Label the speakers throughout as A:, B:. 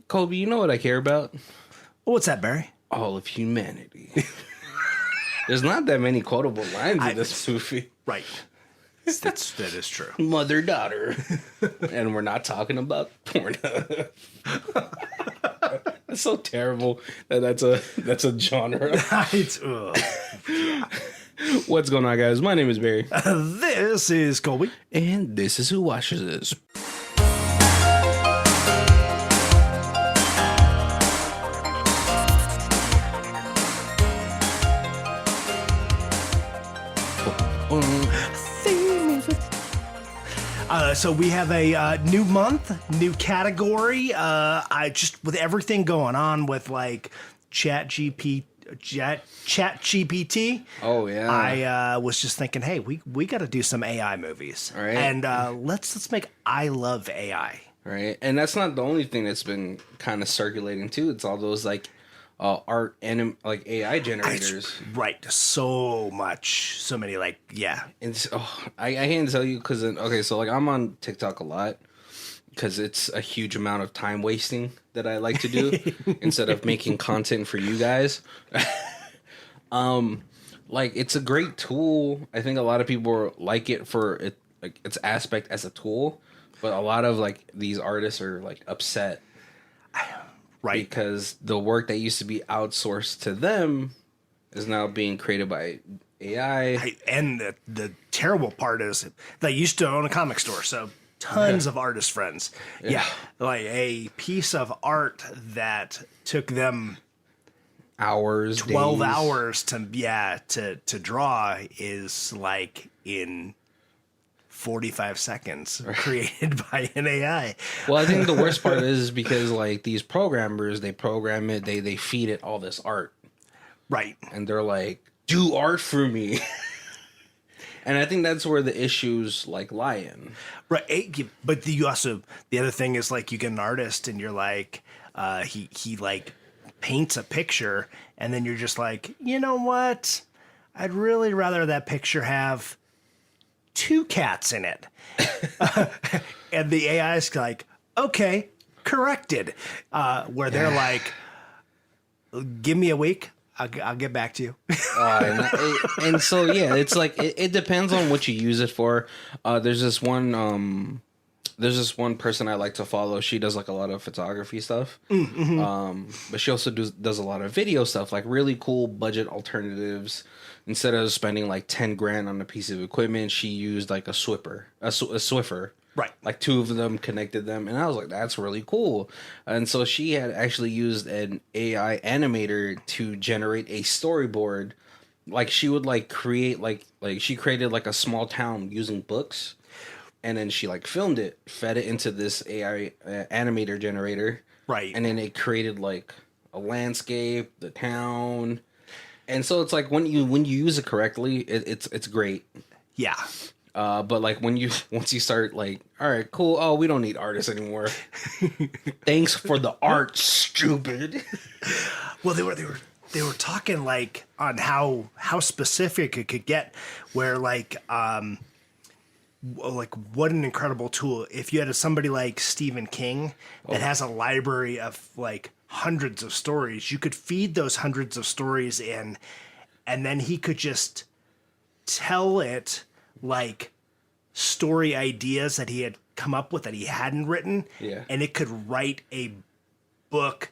A: Colby, you know what I care about?
B: What's that, Barry?
A: All of humanity. There's not that many quotable lines in this movie.
B: Right. That is true.
A: Mother, daughter. And we're not talking about porn. That's so terrible that's a genre. What's going on, guys? My name is Barry.
B: This is Colby.
A: And this is Who Watches This.
B: So we have a new month, new category. I just with everything going on with like Chat GPT.
A: Oh yeah.
B: I was just thinking, hey, we got to do some AI movies,
A: right?
B: And let's make I love AI,
A: right? And that's not the only thing that's been kind of circulating too. It's all those like art and like AI generators,
B: right? So many, like, yeah.
A: And I can't tell you because okay, so like I'm on TikTok a lot because it's a huge amount of time wasting that I like to do instead of making content for you guys. Like it's a great tool. I think a lot of people like it for it, like its aspect as a tool, but a lot of like these artists are like upset.
B: Right.
A: Because the work that used to be outsourced to them is now being created by AI.
B: And the terrible part is they used to own a comic store, so tons of artist friends. Yeah. Like a piece of art that took them
A: 12
B: days. Hours to draw is like in 45 seconds created by an AI.
A: Well, I think the worst part is because like these programmers, they program it, they feed it all this art.
B: Right.
A: And they're like, do art for me. And I think that's where the issues like lie in.
B: Right. But the other thing is like you get an artist and you're like, he like paints a picture and then you're just like, you know what? I'd really rather that picture have 2 cats in it. And the AI is like, okay, corrected. Where they're like, give me a week. I'll get back to you.
A: And so, yeah, it's like, it depends on what you use it for. There's this one person I like to follow. She does like a lot of photography stuff. Mm-hmm. But she also does a lot of video stuff, like really cool budget alternatives. Instead of spending like 10 grand on a piece of equipment, she used like a Swiffer.
B: Right.
A: Like 2 of them, connected them. And I was like, that's really cool. And so she had actually used an AI animator to generate a storyboard. Like she would like create like she created like a small town using books. And then she like filmed it, fed it into this AI animator generator. Right. And then it created like a landscape, the town. And so it's like when you use it correctly, it's great.
B: Yeah.
A: But like once you start like, all right, cool. Oh, we don't need artists anymore. Thanks for the art, stupid.
B: Well, they were talking like on how specific it could get, where like what an incredible tool. If you had somebody like Stephen King that has a library of like hundreds of stories, you could feed those hundreds of stories in, and then he could just tell it like story ideas that he had come up with that he hadn't written.
A: Yeah.
B: And it could write a book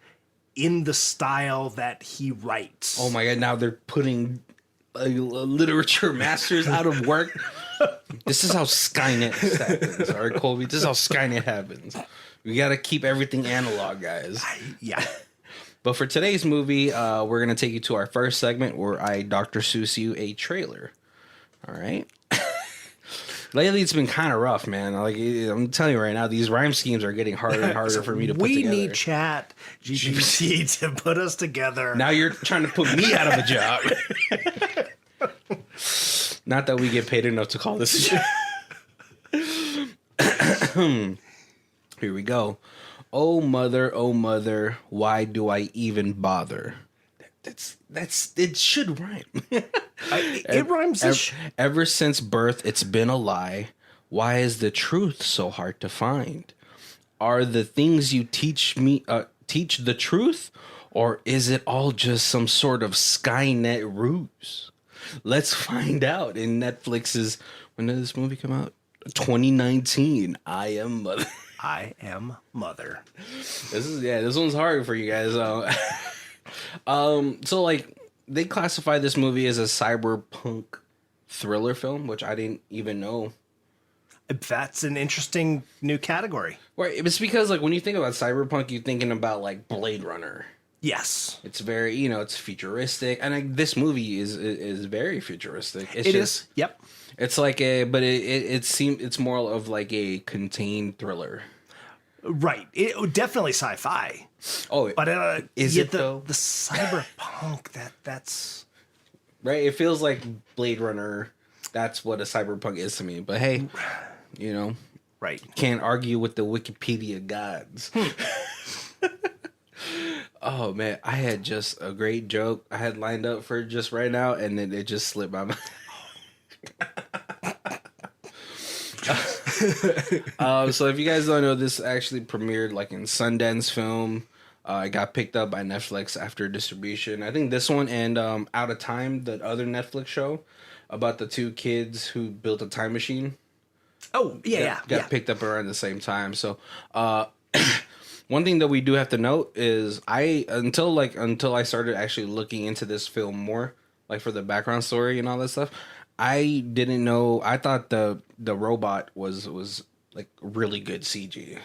B: in the style that he writes.
A: Oh my God. Now they're putting literature masters out of work. This is how Skynet happens. All right, Colby. This is how Skynet happens. We got to keep everything analog, guys.
B: Yeah.
A: But for today's movie, we're going to take you to our first segment where I Dr. Seuss you a trailer. All right. Lately, it's been kind of rough, man. Like I'm telling you right now, these rhyme schemes are getting harder and harder for me to put together.
B: We need Chat GPT to put us together.
A: Now you're trying to put me out of a job. Not that we get paid enough to call this a job. Here we go. Oh mother, why do I even bother? It should rhyme.
B: It rhymes.
A: Ever since birth, it's been a lie. Why is the truth so hard to find? Are the things you teach me teach the truth, or is it all just some sort of Skynet ruse? Let's find out in Netflix's, when did this movie come out? 2019. I Am Mother.
B: I Am Mother.
A: This one's hard for you guys. So like they classify this movie as a cyberpunk thriller film, which I didn't even know.
B: That's an interesting new category.
A: Right, it's because like when you think about cyberpunk, you're thinking about like Blade Runner.
B: Yes,
A: It's very, it's futuristic, and like, this movie is very futuristic.
B: it is. Yep.
A: It's like it's more of like a contained thriller.
B: Right. It definitely sci-fi.
A: Oh,
B: But
A: is it
B: the,
A: though?
B: the cyberpunk that's
A: Right, it feels like Blade Runner. That's what a cyberpunk is to me. But hey,
B: right.
A: can't argue with the Wikipedia gods. Oh man, I had just a great joke I had lined up for just right now, and then it just slipped my mind. So if you guys don't know, this actually premiered like in Sundance Film. It got picked up by Netflix after distribution. I think this one and Out of Time, the other Netflix show about the two kids who built a time machine.
B: Oh, yeah.
A: Got picked up around the same time. So one thing that we do have to note is until I started actually looking into this film more, like for the background story and all that stuff, I didn't know. I thought the robot was like really good CG.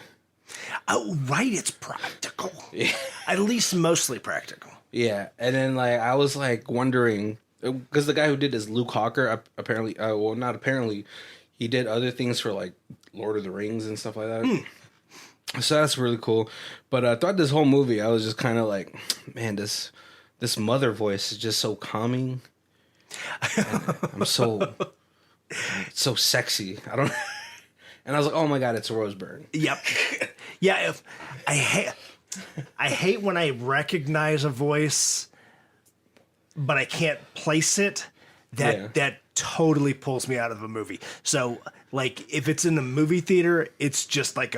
B: Oh, right, it's practical. Yeah. At least mostly practical.
A: Yeah, and then like I was like wondering because the guy who did this, Luke Hawker, apparently, well, not apparently, he did other things for like Lord of the Rings and stuff like that. So that's really cool. But throughout this whole movie, I was just kind of like, man, this mother voice is just so calming. And I'm so sexy. I don't. And I was like, oh my god, it's Rose Byrne.
B: Yep. Yeah. I hate when I recognize a voice, but I can't place it. That totally pulls me out of a movie. So like if it's in the movie theater, it's just like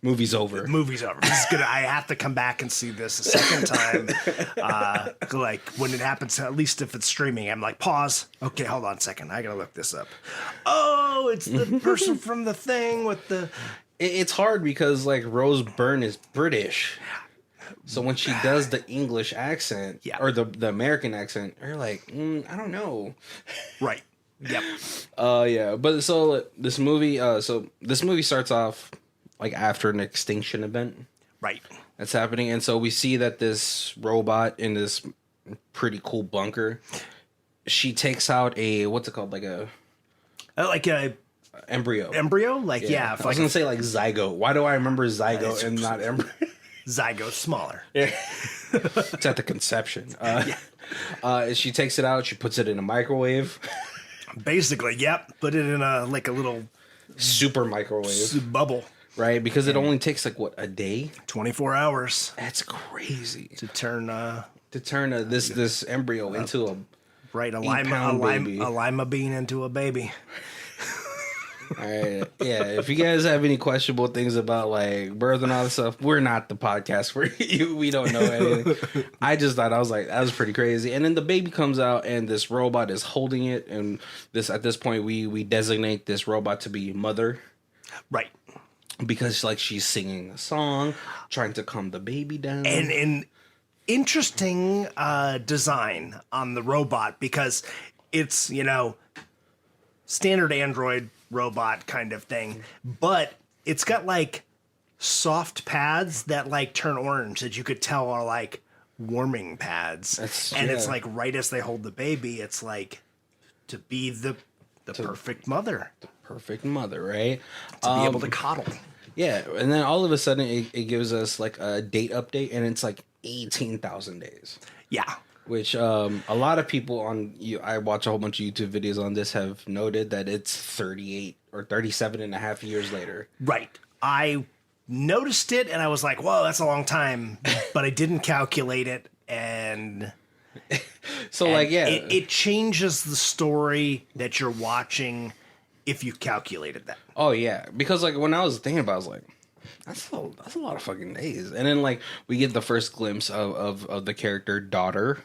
A: movie's over.
B: Movie's over. I have to come back and see this a second time. Like when it happens, at least if it's streaming, I'm like, pause. Okay, hold on a second. I gotta look this up. Oh, it's the person from the thing with the.
A: It's hard because like Rose Byrne is British, so when she does the English accent or the American accent, you're like, I don't know.
B: Right. Yep.
A: Yeah. But so this movie starts off like after an extinction event.
B: Right.
A: That's happening. And so we see that this robot in this pretty cool bunker, she takes out what's it called? Like a embryo.
B: Embryo? Like, yeah.
A: I was going to say like zygote. Why do I remember zygote and not embryo?
B: Zygote smaller.
A: Yeah. It's at the conception. She takes it out. She puts it in a microwave.
B: Basically, yep. Put it in a little
A: super microwave.
B: Bubble.
A: Right, because it only takes like what, a day?
B: 24 hours.
A: That's crazy.
B: To turn
A: this embryo into a
B: lima bean into a baby.
A: All right, yeah. If you guys have any questionable things about like birth and all this stuff, we're not the podcast for you. We don't know anything. I just thought that was pretty crazy. And then the baby comes out, and this robot is holding it, and at this point we designate this robot to be Mother,
B: right?
A: Because like she's singing a song, trying to calm the baby down.
B: And an interesting design on the robot because it's, standard Android robot kind of thing, but it's got like soft pads that like turn orange that you could tell are like warming pads. It's like right as they hold the baby, it's like to be the perfect mother.
A: The perfect mother, right?
B: To be able to coddle.
A: Yeah, and then all of a sudden it gives us like a date update, and it's like 18,000 days.
B: Yeah.
A: Which a lot of people I watch a whole bunch of YouTube videos on this have noted that it's 38 or 37 and a half years later.
B: Right. I noticed it and I was like, whoa, that's a long time, but I didn't calculate it. And it changes the story that you're watching if you calculated that.
A: Oh yeah, because like when I was thinking about it, I was like, That's a lot of fucking days. And then like we get the first glimpse of the character daughter.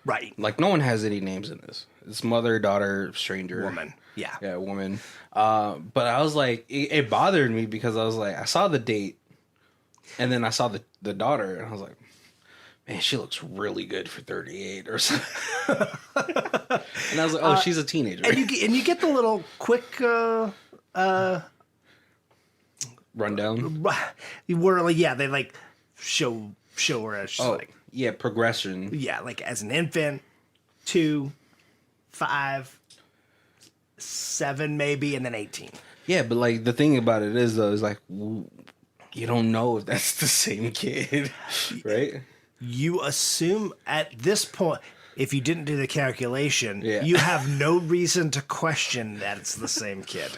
B: Right.
A: Like no one has any names in this. It's mother, daughter, stranger,
B: Woman. Yeah.
A: yeah, woman. But I was like, it bothered me because I was like, I saw the date, and then I saw the daughter, and I was like, man, she looks really good for 38 or something. And I was like, oh, she's a teenager.
B: And you get the little quick
A: rundown.
B: where like they like show her as she's like
A: yeah, progression.
B: yeah, like as an infant, 2, 5, 7 maybe, and then 18.
A: Yeah, but like the thing about it is though, is like you don't know if that's the same kid, right?
B: You assume at this point, if you didn't do the calculation,
A: Yeah.
B: you have no reason to question that it's the same kid.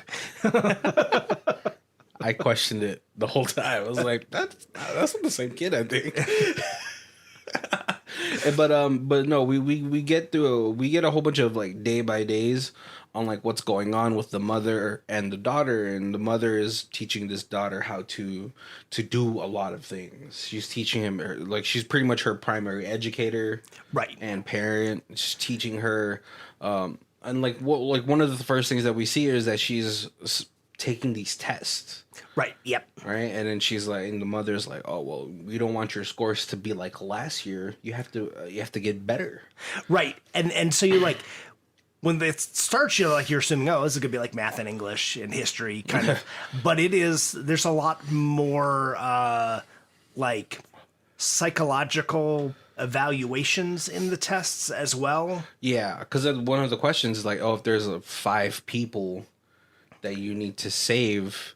A: I questioned it the whole time. I was like, that's not the same kid, I think. But no, we get a whole bunch of like day by days on like what's going on with the mother and the daughter, and the mother is teaching this daughter how to do a lot of things. She's teaching him like she's pretty much her primary educator,
B: Right.
A: and parent. She's teaching her, and like one of the first things that we see is that she's taking these tests.
B: Right. Yep.
A: Right, and then she's like, and the mother's like, "Oh well, we don't want your scores to be like last year. You have to get better."
B: Right. And so you're like, when it starts, you're assuming, oh, this is gonna be like math and English and history kind of, but there's a lot more like psychological evaluations in the tests as well.
A: Yeah, because one of the questions is like, "Oh, if there's 5 people that you need to save."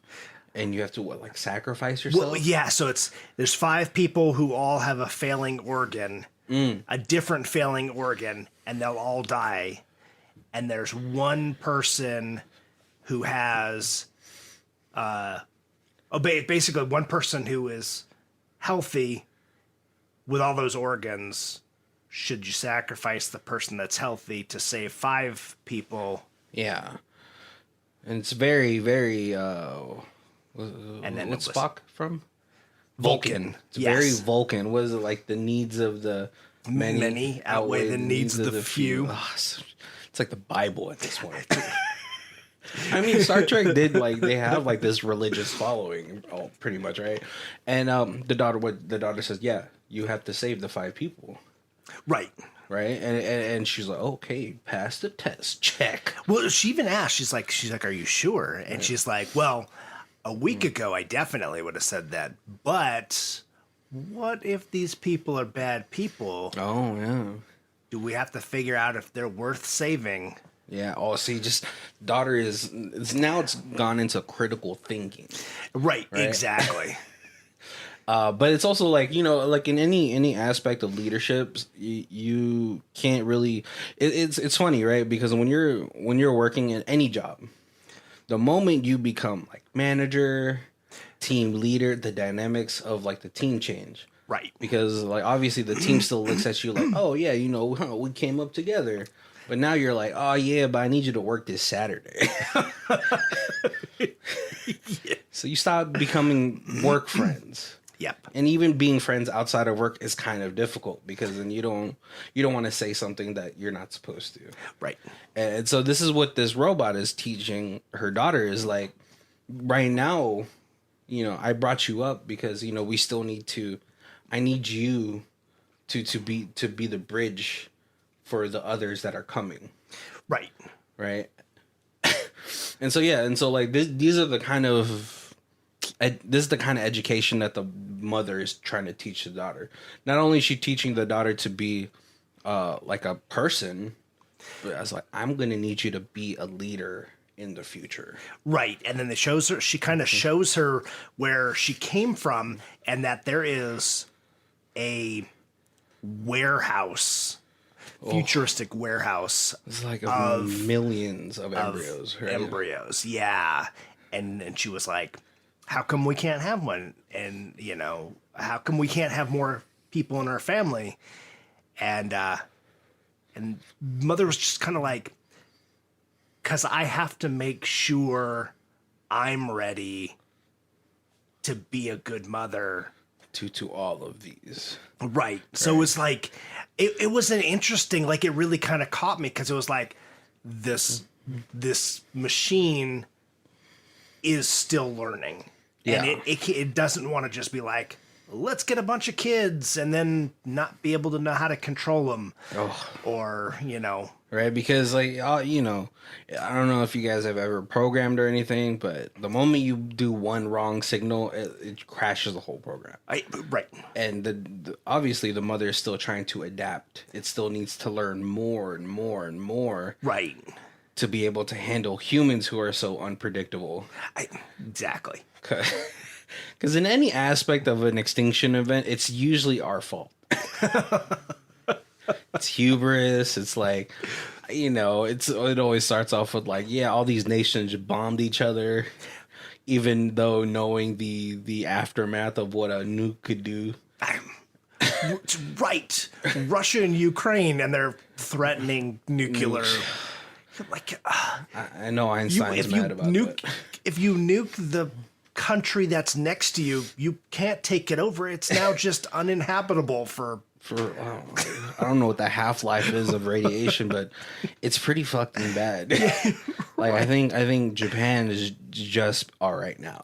A: And you have to like sacrifice yourself?
B: Well, yeah, so there's 5 people who all have a failing organ, a different failing organ, and they'll all die. And there's one person who has basically one person who is healthy with all those organs. Should you sacrifice the person that's healthy to save 5 people?
A: Yeah. And it's very, very
B: And then
A: what's
B: it was
A: Spock from?
B: Vulcan.
A: It's
B: Yes.
A: very Vulcan. What is it like? The needs of the
B: Many outweigh the needs of the few.
A: Oh, it's like the Bible at this point. I mean, Star Trek did like they have like this religious following, pretty much, right? And the daughter says, yeah, you have to save the 5 people,
B: Right.
A: right? And she's like, okay, pass the test, check.
B: Well, she even asked, she's like, are you sure? And she's like, well, a week ago, I definitely would have said that. But what if these people are bad people?
A: Oh yeah.
B: Do we have to figure out if they're worth saving?
A: Yeah. Oh, see, just daughter it's gone into critical thinking.
B: Right. Exactly.
A: But it's also like, like in any aspect of leadership, you can't really. It's funny, right? Because when you're working in any job, the moment you become like manager, team leader, the dynamics of like the team change.
B: Right.
A: Because like obviously the team still looks at you like, oh yeah, we came up together. But now you're like, oh yeah, but I need you to work this Saturday.
B: Yeah.
A: So you stop becoming work friends.
B: Yep.
A: And even being friends outside of work is kind of difficult because then you don't want to say something that you're not supposed to.
B: Right.
A: And so this is what this robot is teaching her daughter is like, right now, I brought you up because, we still I need you to be the bridge for the others that are coming.
B: Right.
A: Right. And so like these are the kind of this is the kind of education that the mother is trying to teach the daughter. Not only is she teaching the daughter to be like a person, but I was like, I'm going to need you to be a leader in the future.
B: Right. And then she kind of shows her where she came from and that there is a warehouse, futuristic warehouse.
A: It's like millions of embryos. Right?
B: Embryos, yeah. And she was like, how come we can't have one? And, how come we can't have more people in our family? And mother was just kind of like, because I have to make sure I'm ready to be a good mother
A: to all of these.
B: Right. So it was like, it was an interesting, like, it really kind of caught me because it was like this machine is still learning.
A: Yeah.
B: And it doesn't want to just be like, let's get a bunch of kids and then not be able to know how to control them. Or,
A: Right, because like I don't know if you guys have ever programmed or anything, but the moment you do one wrong signal, it crashes the whole program.
B: Right.
A: And obviously the mother is still trying to adapt. It still needs to learn more and more and more.
B: Right.
A: To be able to handle humans who are so unpredictable.
B: Exactly.
A: Because in any aspect of an extinction event, it's usually our fault. It's hubris. It's like, it always starts off with like, yeah, all these nations bombed each other, even though knowing the aftermath of what a nuke could do.
B: Right. Russia and Ukraine, and they're threatening nuclear. Like,
A: I know Einstein's mad about that.
B: If you nuke the country that's next to you, you can't take it over. It's now just uninhabitable for
A: I don't know what the half-life is of radiation, but it's pretty fucking bad. Like I think Japan is just all right now.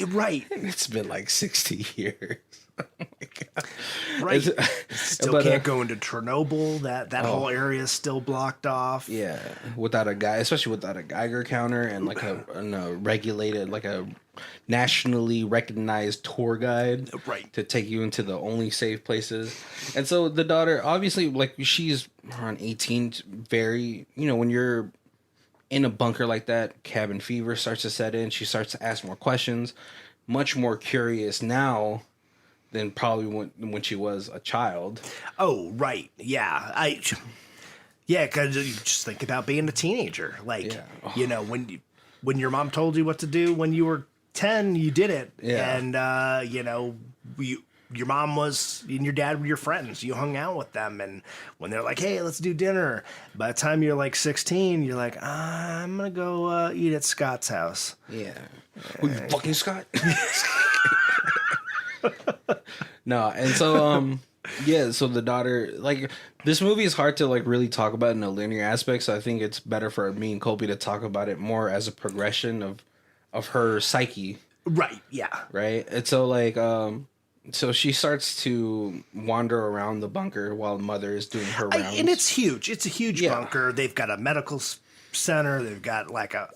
B: Right.
A: It's been like 60 years. Oh my God.
B: Right. Still can't go into Chernobyl. That whole area is still blocked off.
A: Yeah, especially without a Geiger counter and like a regulated, like a nationally recognized tour guide,
B: right,
A: to take you into the only safe places. And so the daughter, obviously, like she's around 18, very, when you're in a bunker like that, cabin fever starts to set in. She starts to ask more questions, much more curious now than probably when she was a child.
B: Oh, right. Yeah. Because you just think about being a teenager. Like, when your mom told you what to do when you were 10, you did it.
A: Yeah.
B: And, your mom and your dad were your friends. You hung out with them. And when they're like, hey, let's do dinner, by the time you're like 16, you're like, I'm going to go eat at Scott's house.
A: Yeah. Who you fucking Scott? No, and so so the daughter, like, this movie is hard to like really talk about in a linear aspect, so I think it's better for me and Colby to talk about it more as a progression of her psyche.
B: Right, yeah.
A: Right? And so like so she starts to wander around the bunker while mother is doing her rounds.
B: And it's huge. It's a huge bunker. They've got a medical center, they've got like a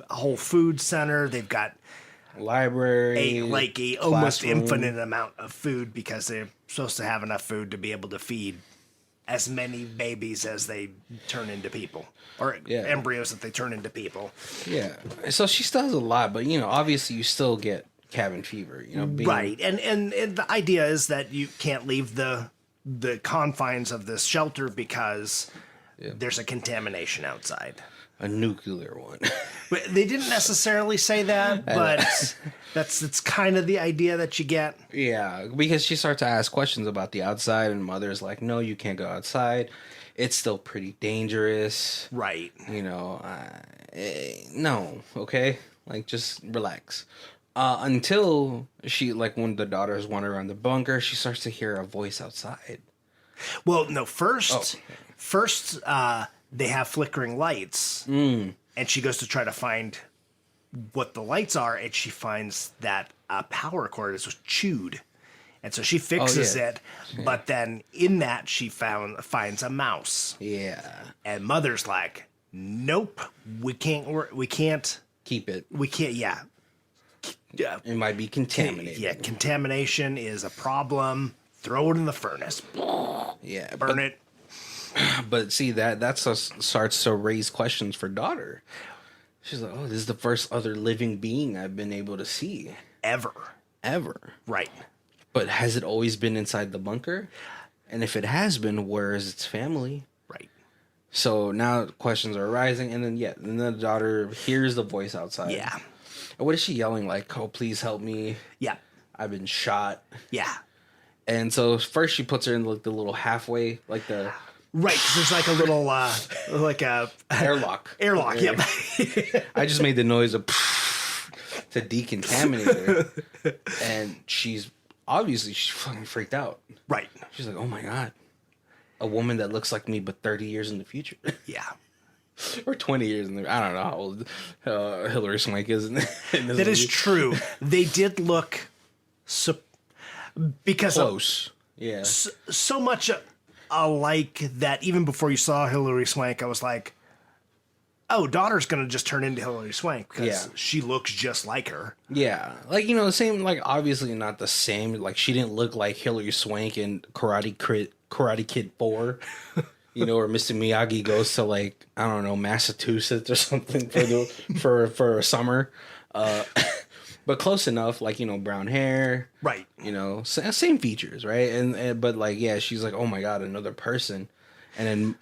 B: whole food center, they've got
A: library,
B: a almost infinite amount of food because they're supposed to have enough food to be able to feed as many babies as they turn into people, or embryos that they turn into people.
A: Yeah. So she still has a lot, but obviously you still get cabin fever.
B: Right. And the idea is that you can't leave the confines of this shelter because there's a contamination outside.
A: A nuclear one.
B: But they didn't necessarily say that, but that's kind of the idea that you get.
A: Yeah, because she starts to ask questions about the outside, and mother's like, no, you can't go outside. It's still pretty dangerous.
B: Right.
A: No, okay? Like, just relax. Until she, like, when the daughters wander around the bunker, she starts to hear a voice outside.
B: Well, no, first, they have flickering lights, and she goes to try to find what the lights are, and she finds that a power cord is chewed, and so she fixes it. But then in that she finds a mouse.
A: Yeah,
B: and mother's like, "Nope, we can't
A: keep it.
B: We can't. Yeah,
A: it might be contaminated.
B: Yeah, contamination is a problem. Throw it in the furnace.
A: Yeah,
B: burn it."
A: But see, that starts to raise questions for daughter. She's like, oh, this is the first other living being I've been able to see.
B: Ever.
A: Right. But has it always been inside the bunker? And if it has been, where is its family?
B: Right.
A: So now questions are arising, and then the daughter hears the voice outside.
B: Yeah.
A: And what is she yelling? Like, oh, please help me.
B: Yeah.
A: I've been shot.
B: Yeah.
A: And so first she puts her in like the little halfway, like the...
B: Right, because there's like a little, like a...
A: Airlock.
B: Yep.
A: I just made the noise of... to decontaminate her. And she's fucking freaked out.
B: Right.
A: She's like, oh my God, a woman that looks like me, but 30 years in the future.
B: Yeah.
A: Or 20 years in the, I don't know how old Hilary Swank is in this
B: That is true. They did look because
A: close. Yeah.
B: So much alike that even before you saw Hilary Swank, I was like, oh, daughter's going to just turn into Hilary Swank because she looks just like her.
A: Yeah. Like, the same, like, obviously not the same. Like, she didn't look like Hilary Swank in Karate Kid 4. Or Mr. Miyagi goes to, like, I don't know, Massachusetts or something for a summer. But close enough, like, brown hair. Right. Same features, right? But, like, yeah, she's like, oh my God, another person. And then,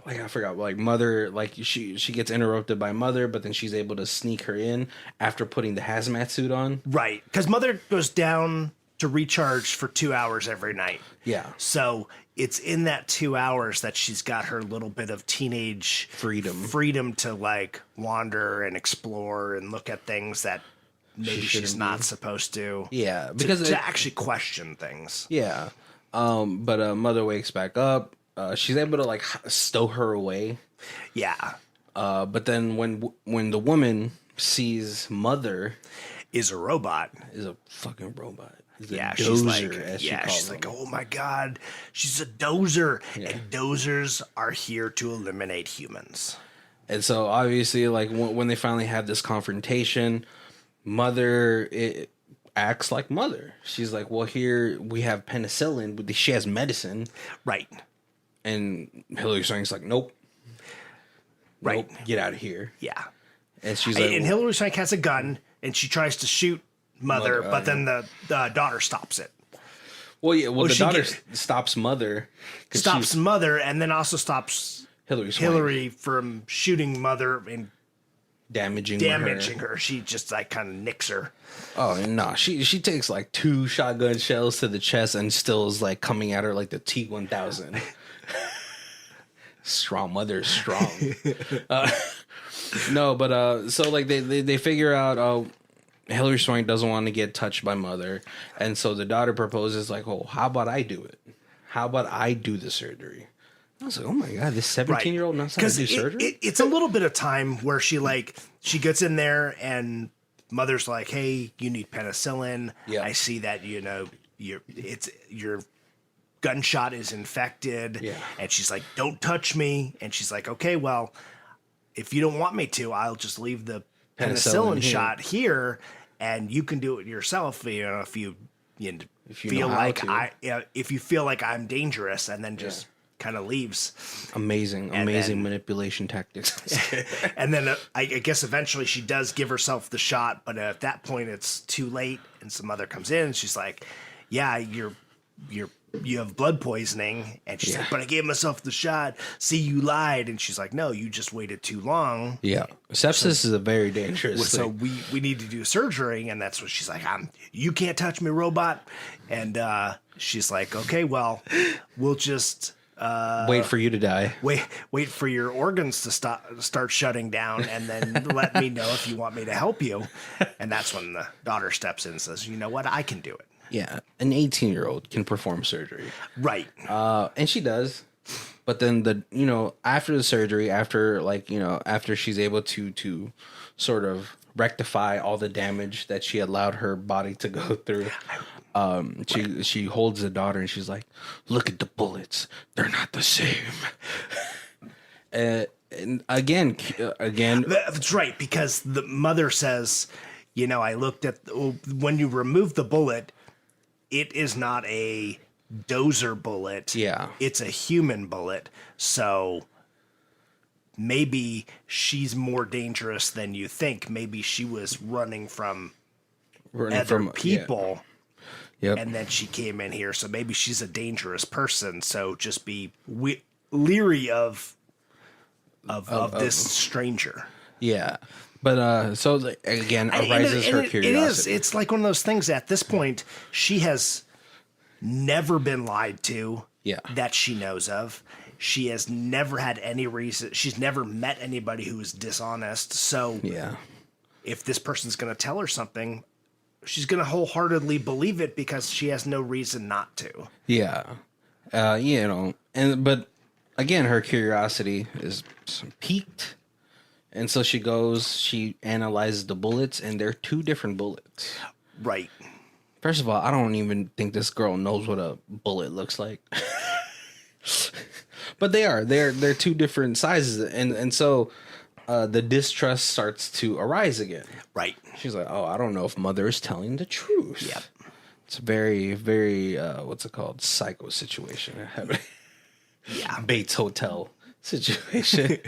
A: like, I forgot, like, Mother, like, she gets interrupted by Mother, but then she's able to sneak her in after putting the hazmat suit on.
B: Right. Because Mother goes down to recharge for 2 hours every night. Yeah. So it's in that 2 hours that she's got her little bit of teenage freedom to, like, wander and explore and look at things that maybe she's not supposed to. Yeah, because to actually question things.
A: Yeah. But Mother wakes back up. She's able to, like, stow her away. Yeah. But then when the woman sees Mother
B: is a robot,
A: is a fucking robot.
B: Yeah, she's like, oh my God, she's a dozer, and dozers are here to eliminate humans.
A: And so obviously, like, when they finally have this confrontation, Mother acts like Mother. She's like, well, here we have penicillin, but she has medicine, right? And Hilary Swank's like, nope, right, nope, get out of here. Yeah, and she's like,
B: and Hilary Swank has a gun, and she tries to shoot Mother, but then the daughter stops it.
A: Well, yeah. Well, the daughter stops Mother.
B: Stops Mother, and then also stops Hilary from shooting Mother and
A: damaging
B: her. She just, like, kind of nicks her.
A: Oh no, she takes, like, 2 shotgun shells to the chest and still is, like, coming at her like the T-1000. Strong Mother, strong. No, but so, like, they figure out. Hilary Swank doesn't want to get touched by Mother, and so the daughter proposes, like, "Oh, how about I do it? How about I do the surgery?" I was like, "Oh my God, this 17-year-old knows how to do surgery."
B: It's a little bit of time where she gets in there, and Mother's like, "Hey, you need penicillin. Yep. I see that your gunshot is infected." Yeah. And she's like, "Don't touch me." And she's like, "Okay, well, if you don't want me to, I'll just leave the penicillin shot here." And you can do it yourself, if you feel like I'm dangerous, and then just kind of leaves.
A: Amazing manipulation tactics.
B: And then I guess eventually she does give herself the shot, but at that point it's too late, and some Mother comes in, and she's like, "Yeah, you have blood poisoning." And she's like, "But I gave myself the shot. See, you lied." And she's like, "No, you just waited too long."
A: Yeah. Sepsis is a very dangerous
B: thing.
A: So
B: we need to do surgery. And that's what she's like, you can't touch me, robot. And she's like, "Okay, well, we'll just
A: wait for you to die.
B: Wait for your organs to start shutting down, and then let me know if you want me to help you." And that's when the daughter steps in and says, "You know what? I can do it."
A: Yeah, an 18-year-old can perform surgery.
B: Right.
A: And she does. But then after the surgery, after she's able to sort of rectify all the damage that she allowed her body to go through, she holds the daughter and she's like, "Look at the bullets. They're not the same." And again,
B: that's right, because the Mother says, "I looked at when you remove the bullet, it is not a dozer bullet. Yeah. It's a human bullet. So maybe she's more dangerous than you think. Maybe she was running from other people." Yeah. Yep. And then she came in here. So maybe she's a dangerous person. So just be leery of this stranger.
A: Yeah. But so again, arises her curiosity.
B: It's like one of those things at this point, she has never been lied to that she knows of. She has never had any reason. She's never met anybody who is dishonest. So if this person's going to tell her something, she's going to wholeheartedly believe it because she has no reason not to.
A: Yeah. But again, her curiosity is piqued. And so she analyzes the bullets, and they're 2 different bullets.
B: Right.
A: First of all, I don't even think this girl knows what a bullet looks like. But they're 2 different sizes, and so the distrust starts to arise again.
B: Right.
A: She's like, "Oh, I don't know if mother is telling the truth."
B: Yep.
A: It's a very, very what's it called? Psycho situation.
B: Yeah.
A: Bates Hotel situation.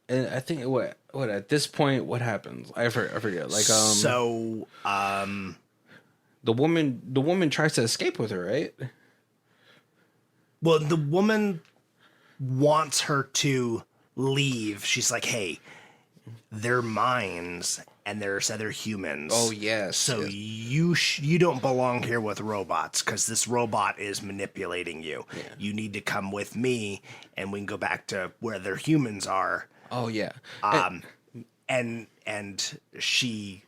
A: And I think what at this point what happens? I forget. Like the woman tries to escape with her, right?
B: Well, the woman wants her to leave. She's like, "Hey, they're mines and there's other humans.
A: Oh yes.
B: So
A: yes.
B: you don't belong here with robots because this robot is manipulating you.
A: Yeah.
B: You need to come with me, and we can go back to where their humans are."
A: Oh yeah.
B: And she's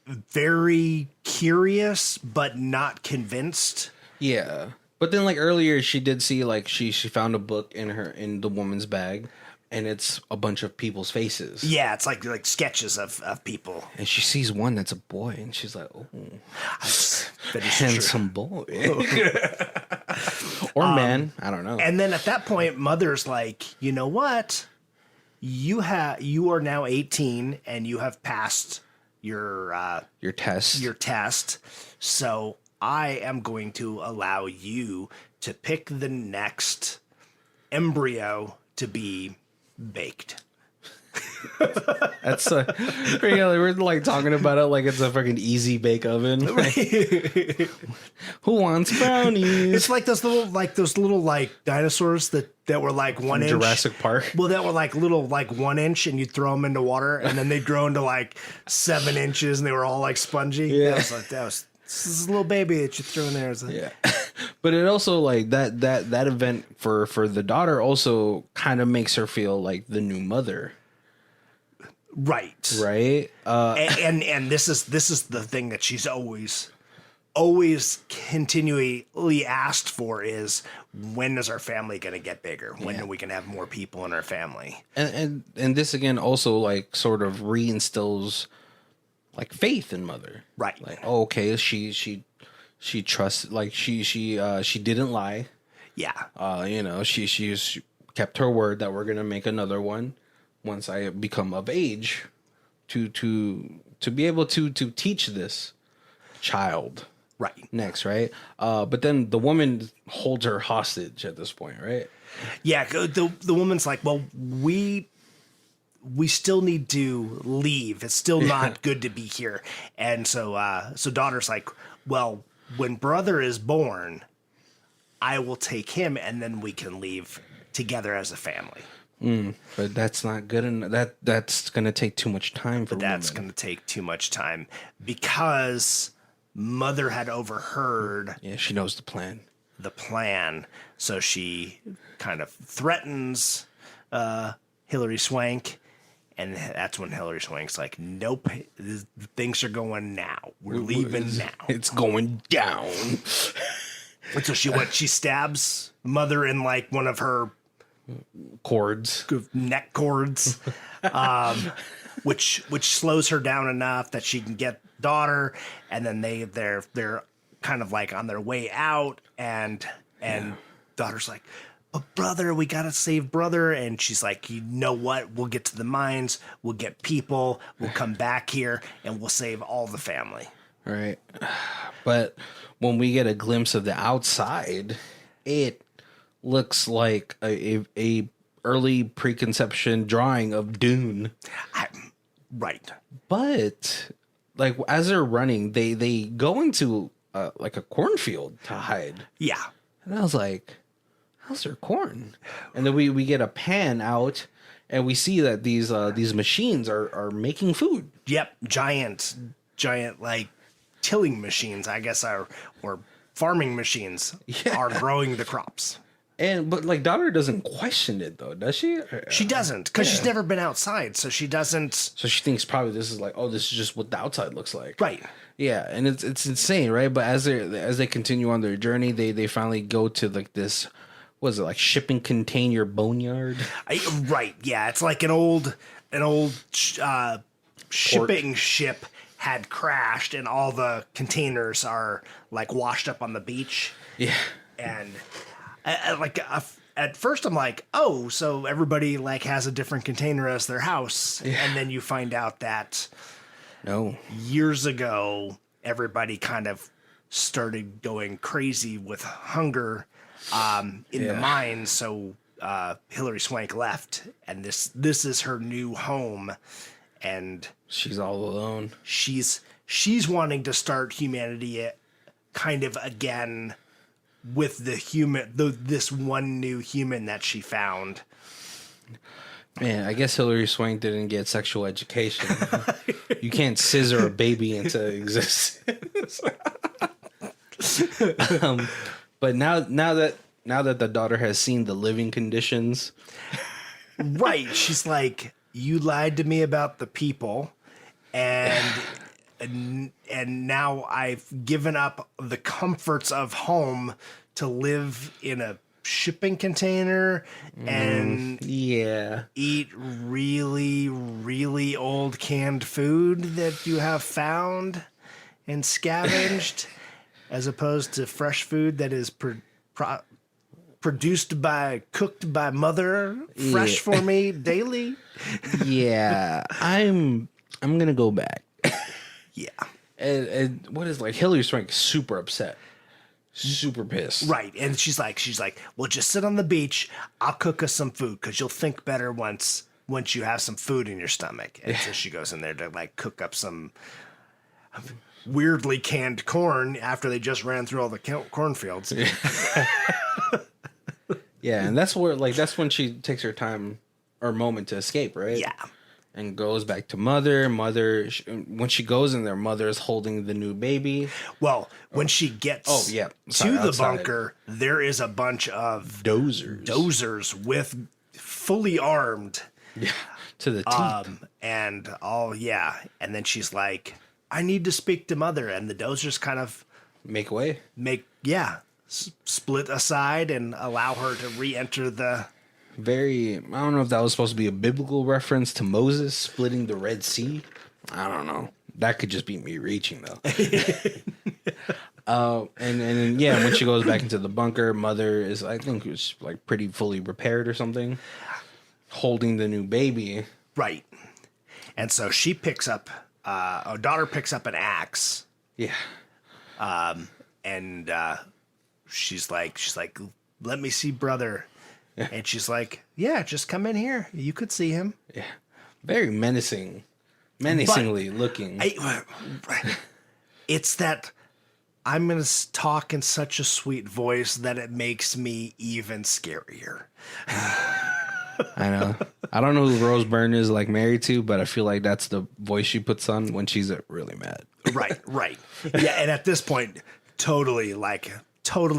B: very curious but not convinced.
A: Yeah. But then like earlier she did see like she found a book in the woman's bag, and it's a bunch of people's faces.
B: Yeah, it's like sketches of people.
A: And she sees one that's a boy, and she's like, "Oh,
B: That is
A: handsome boy." Or man, I don't know.
B: And then at that point, mother's like, "You know what? You are now 18 and you have passed your test. So I am going to allow you to pick the next embryo to be baked."
A: That's really, we're like talking about it like it's a fucking easy bake oven. Who wants brownies?
B: It's like those little dinosaurs that were like 1 inch.
A: Jurassic Park.
B: Well, that were like little 1 inch, and you'd throw them into water, and then they'd grow into like 7 inches, and they were all like spongy.
A: Yeah.
B: This is a little baby that you threw in there.
A: Yeah. But it also like that event for the daughter also kind of makes her feel like the new mother.
B: Right. And this is the thing that she's always continually asked for is, when is our family going to get bigger? When are we going to have more people in our family?
A: And this again also like sort of reinstills like faith in mother.
B: Right.
A: Like, oh, okay, she trusts, like she didn't lie.
B: Yeah.
A: She kept her word that we're going to make another one once I become of age to be able to teach this child
B: right
A: next, right? But then the woman holds her hostage at this point, right?
B: Yeah, the woman's like, "Well, we still need to leave. It's still not good to be here." And so daughter's like, "Well, when brother is born, I will take him, and then we can leave together as a family."
A: But that's not good enough. That's going to take too much time for
B: That's
A: women.
B: going to take too much time because mother had overheard.
A: Yeah, she knows the plan.
B: So she kind of threatens Hilary Swank, and that's when Hilary Swank's like, "Nope, things are going now. We're leaving now.
A: It's going down."
B: And so she stabs mother in like one of her
A: Cords.
B: neck cords, which slows her down enough that she can get daughter, and then they're kind of like on their way out, and daughter's like, "But brother, we gotta save brother," and she's like, "You know what? We'll get to the mines, we'll get people, we'll come back here, and we'll save all the family."
A: Right. But when we get a glimpse of the outside, it looks like a early preconception drawing of Dune.
B: Right.
A: But like as they're running, they go into like a cornfield to hide.
B: Yeah.
A: And I was like, how's their corn? And then we get a pan out, and we see that these machines are making food.
B: Yep. Giant like tilling machines, I guess, or farming machines are growing the crops.
A: But like daughter doesn't question it though, does she?
B: She doesn't, because she's never been outside, so she doesn't.
A: So she thinks probably this is like, oh, this is just what the outside looks like.
B: Right.
A: Yeah, and it's insane, right? But as they continue on their journey, they finally go to like this, what is it, like shipping container boneyard?
B: Right. Yeah, it's like an old shipping ship had crashed, and all the containers are like washed up on the beach.
A: Yeah.
B: And at first I'm like, oh, so everybody like has a different container as their house. Yeah. And then you find out that
A: no,
B: years ago, everybody kind of started going crazy with hunger in the mines. So Hilary Swank left, and this is her new home. And
A: she's all alone.
B: She's wanting to start humanity kind of again with this one new human that she found.
A: Man, I guess Hilary Swank didn't get sexual education. You can't scissor a baby into existence. But now that the daughter has seen the living conditions,
B: right? She's like, you lied to me about the people, and now I've given up the comforts of home to live in a shipping container and eat really, really old canned food that you have found and scavenged, as opposed to fresh food that is cooked by mother, fresh for me daily.
A: Yeah, I'm gonna go back.
B: Yeah.
A: And what is like Hilary Swank super upset, super pissed.
B: Right. And she's like, well, just sit on the beach. I'll cook us some food because you'll think better once you have some food in your stomach. And so she goes in there to like cook up some weirdly canned corn after they just ran through all the cornfields.
A: Yeah, and that's when she takes her time or moment to escape, right?
B: Yeah.
A: And goes back to mother. When she goes in there, mother is holding the new baby.
B: Well, when she gets to the bunker, there is a bunch of dozers with fully armed.
A: Yeah, to the teeth.
B: And then she's like, I need to speak to mother. And the dozers kind of
A: make way.
B: Split aside and allow her to re-enter the...
A: I don't know if that was supposed to be a biblical reference to Moses splitting the Red Sea. I don't know. That could just be me reaching, though. And when she goes back into the bunker, mother is, I think it was like pretty fully repaired or something, holding the new baby.
B: Right. And so she picks up, daughter picks up an axe.
A: Yeah.
B: And she's like, let me see brother. Yeah. And she's like, yeah, just come in here. You could see him.
A: Yeah. Very menacingly looking.
B: It's that I'm going to talk in such a sweet voice that it makes me even scarier.
A: I know. I don't know who Rose Byrne is like married to, but I feel like that's the voice she puts on when she's really mad.
B: Right. Yeah, and at this point, totally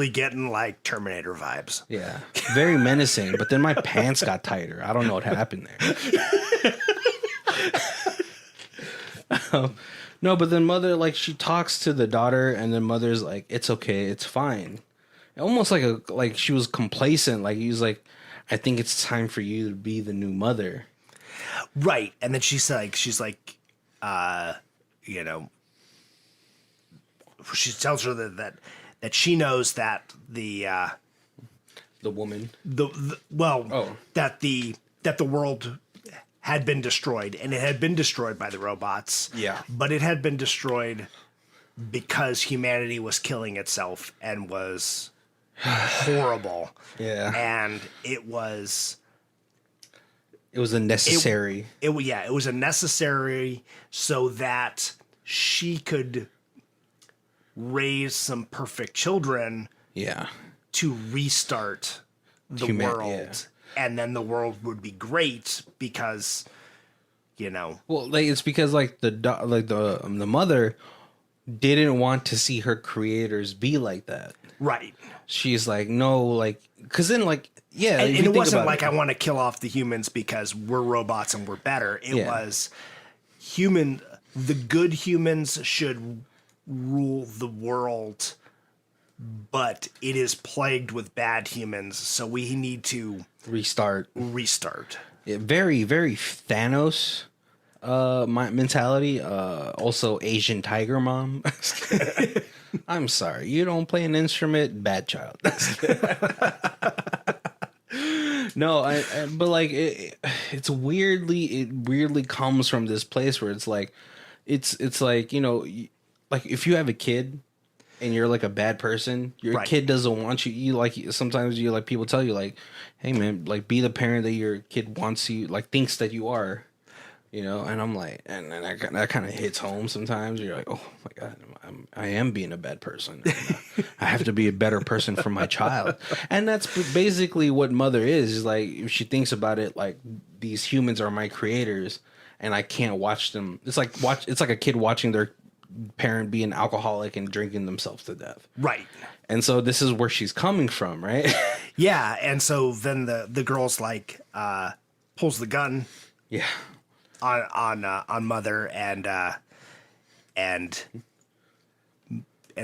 B: getting like Terminator vibes.
A: Yeah. Very menacing, but then my pants got tighter. I don't know what happened there. No, but then mother, like, she talks to the daughter, and then mother's like, it's okay, it's fine. Almost like she was complacent. Like, he was like, I think it's time for you to be the new mother.
B: Right. And then she's like, she tells her that she knows that the
A: woman,
B: that the world had been destroyed, and it had been destroyed by the robots.
A: Yeah.
B: But it had been destroyed because humanity was killing itself and was horrible.
A: Yeah.
B: And it was
A: a necessary.
B: It was a necessary so that she could raise some perfect children.
A: Yeah.
B: To restart the world. Yeah. And then the world would be great because, Well,
A: like, it's because like the mother didn't want to see her creators be like that.
B: Right.
A: She's like, no, like because then like yeah,
B: And
A: if you
B: it
A: think
B: wasn't
A: about
B: like
A: it,
B: I want to kill off the humans because we're robots and we're better. It
A: Yeah.
B: was the good humans should rule the world, but it is plagued with bad humans, so we need to
A: restart.
B: restart.
A: Yeah, very very Thanos my mentality. Also Asian tiger mom. I'm sorry, you don't play an instrument, bad child. No, but like it's it weirdly comes from this place where it's like it's like, you know, like if you have a kid and you're like a bad person, your
B: Right.
A: kid doesn't want you. You like sometimes you like people tell you like, hey man, like be the parent that your kid wants you, like thinks that you are, you know. And I'm like, and that kind of hits home sometimes. You're like, oh my god, I am being a bad person. I have to be a better person for my child. And that's basically what mother is like. If she thinks about it, like these humans are my creators, and I can't watch them. It's like a kid watching their parent being alcoholic and drinking themselves to death.
B: Right.
A: And so this is where she's coming from, right?
B: Yeah, and so then the girl's like pulls the gun
A: Yeah.
B: on mother and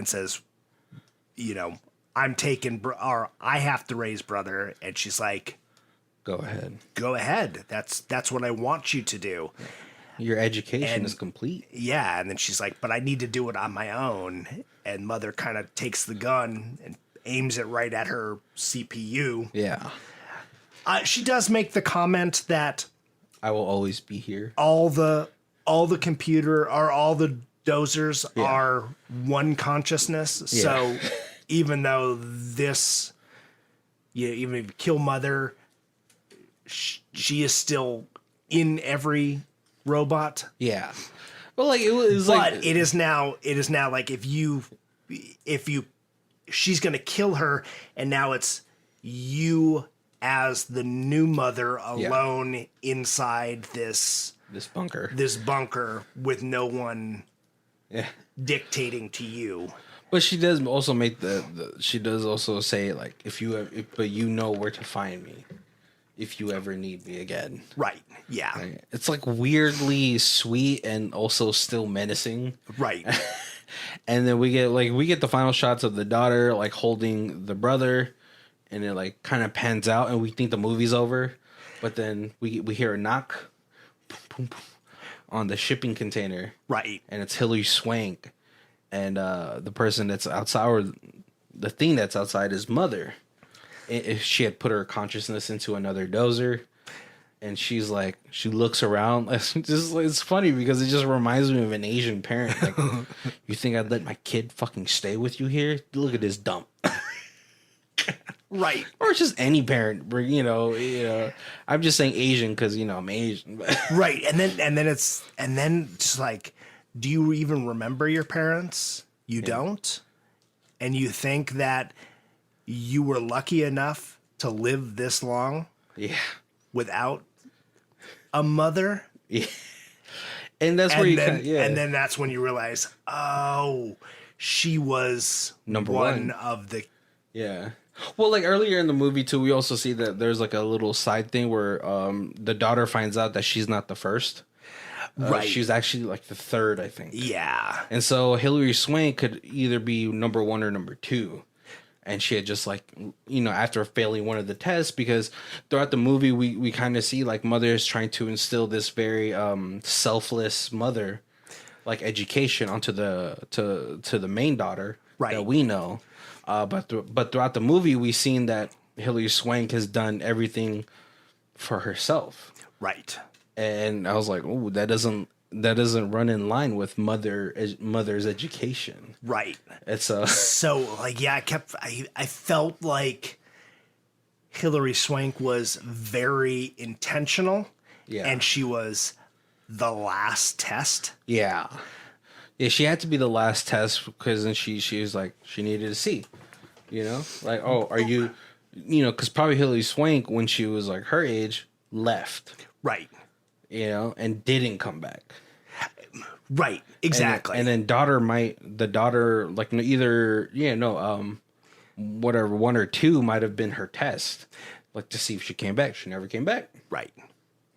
B: says, you know, I'm taking or I have to raise brother, and she's like,
A: Go ahead.
B: go ahead. That's what I want you to do.
A: Your education
B: And-
A: is complete.
B: Yeah, and then she's like, but I need to do it on my own. And mother kind of takes the gun and aims it right at her CPU.
A: Yeah.
B: She does make the comment that
A: I will always be here.
B: all the computer or all the dozers
A: Yeah.
B: are one consciousness.
A: Yeah.
B: So even though this, even if you kill mother, she is still in every robot.
A: Yeah. Well, like it was
B: But
A: like
B: it is now like if you she's gonna kill her, and now it's you as the new mother alone inside this bunker with no one
A: yeah.
B: dictating to you.
A: But she does also make she does also say like but you know where to find me if you ever need me again.
B: Right. Yeah.
A: Like, it's like weirdly sweet and also still menacing.
B: Right.
A: And then we get the final shots of the daughter like holding the brother, and it like kind of pans out and we think the movie's over, but then we hear a knock boom, boom, boom, on the shipping container.
B: Right.
A: And it's Hilary Swank, and the person that's outside, or the thing that's outside, is mother. She had put her consciousness into another dozer, and she's like, she looks around. It's funny because it just reminds me of an Asian parent. Like, you think I'd let my kid fucking stay with you here? Look at this dump.
B: Right.
A: Or it's just any parent, you know. I'm just saying Asian because I'm Asian.
B: Right. And then just like, do you even remember your parents? You don't? And you think that you were lucky enough to live this long
A: Yeah.
B: without a mother?
A: Yeah. And that's where
B: And then that's when you realize, oh, she was
A: Number
B: one
A: one.
B: of the.
A: Yeah. Well, like earlier in the movie too, we also see that there's like a little side thing where the daughter finds out that she's not the first.
B: Right.
A: She's actually like the third, I think.
B: Yeah.
A: And so Hilary Swank could either be number one or number two. And she had just like, after failing one of the tests, because throughout the movie, we kind of see like mother is trying to instill this very selfless mother, like education onto to the main daughter
B: Right.
A: that we know. But throughout the movie, we've seen that Hilary Swank has done everything for herself.
B: Right.
A: And I was like, oh, that doesn't run in line with mother's education.
B: Right.
A: It's
B: So like, yeah, I felt like Hilary Swank was very intentional.
A: Yeah.
B: And she was the last test.
A: Yeah, she had to be the last test because then she was like, she needed to see, like, oh, are you, because probably Hilary Swank when she was like her age left,
B: Right.
A: And didn't come back.
B: Right. Exactly.
A: And then the daughter like either whatever, 1 or 2 might have been her test, like to see if she came back. She never came back.
B: Right.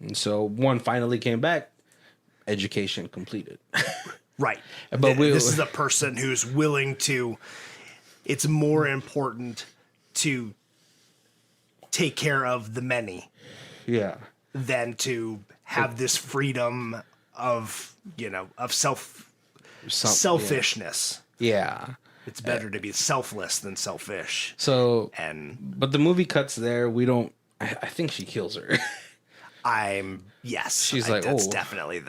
A: And so 1 finally came back, education completed.
B: Right.
A: But
B: this is a person who's willing to, it's more important to take care of the many
A: Yeah.
B: than to have this freedom of, of selfishness.
A: Yeah.
B: It's better to be selfless than selfish.
A: So,
B: And
A: but the movie cuts there. We don't, I think she kills her.
B: She's
A: oh.
B: that's definitely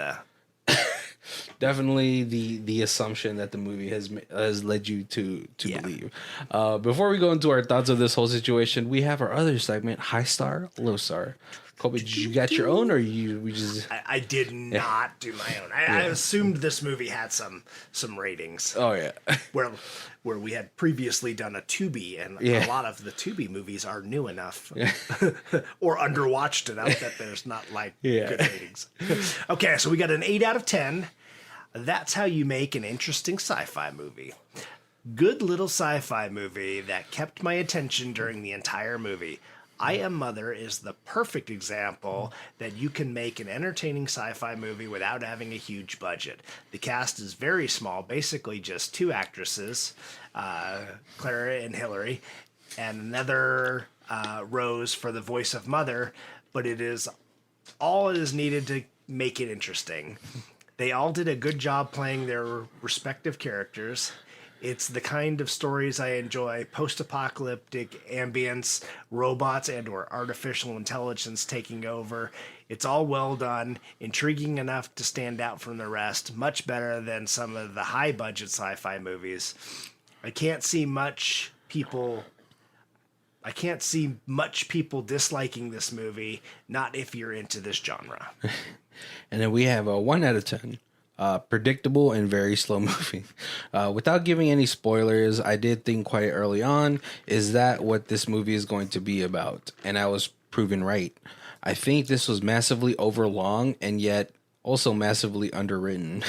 A: Definitely the assumption that the movie has led you to believe. Before we go into our thoughts of this whole situation, we have our other segment, High Star, Low Star. Colby, did you got your own, or we just?
B: I did not do my own. I assumed this movie had some ratings.
A: Oh yeah.
B: where we had previously done a Tubi, and a lot of the Tubi movies are new enough or underwatched enough that there's not good ratings. Okay, so we got an 8 out of 10. That's how you make an interesting sci-fi movie. Good little sci-fi movie that kept my attention during the entire movie. I Am Mother is the perfect example that you can make an entertaining sci-fi movie without having a huge budget. The cast is very small, basically just 2 actresses, Clara and Hilary, and another Rose for the voice of Mother, but it is all it is needed to make it interesting. They all did a good job playing their respective characters. It's the kind of stories I enjoy: post-apocalyptic ambience, robots and or artificial intelligence taking over. It's all well done, intriguing enough to stand out from the rest, much better than some of the high-budget sci-fi movies. I can't see much people disliking this movie, not if you're into this genre.
A: And then we have a 1 out of 10. Predictable and very slow moving. Without giving any spoilers, I did think quite early on, is that what this movie is going to be about? And I was proven right. I think this was massively overlong and yet also massively underwritten.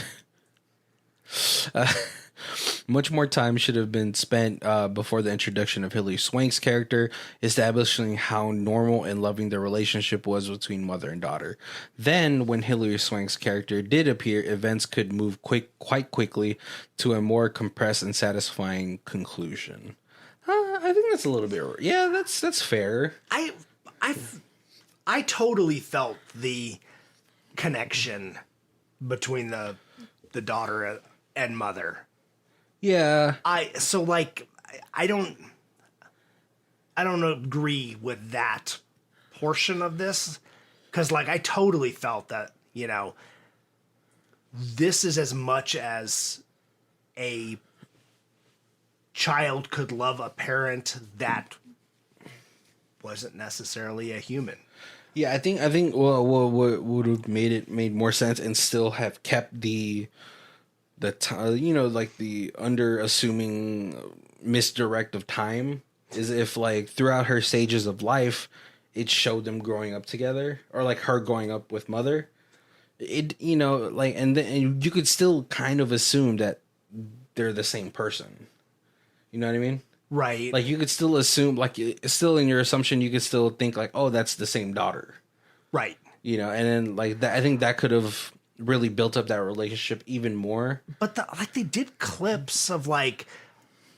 A: Much more time should have been spent before the introduction of Hilary Swank's character, establishing how normal and loving the relationship was between mother and daughter. Then, when Hilary Swank's character did appear, events could move quite quickly to a more compressed and satisfying conclusion. I think that's a little bit... Yeah, that's fair.
B: I totally felt the connection between the daughter and mother.
A: Yeah.
B: I don't agree with that portion of this, because I totally felt that, this is as much as a child could love a parent that wasn't necessarily a human.
A: Yeah, I think what would have made more sense and still have kept the the under assuming misdirect of time is if throughout her stages of life it showed them growing up together, or her growing up with mother. And then you could still kind of assume that they're the same person. You know what I mean?
B: Right.
A: You could still assume, still in your assumption, you could still think oh, that's the same daughter.
B: Right.
A: And then that, I think that could have really built up that relationship even more.
B: But they did clips of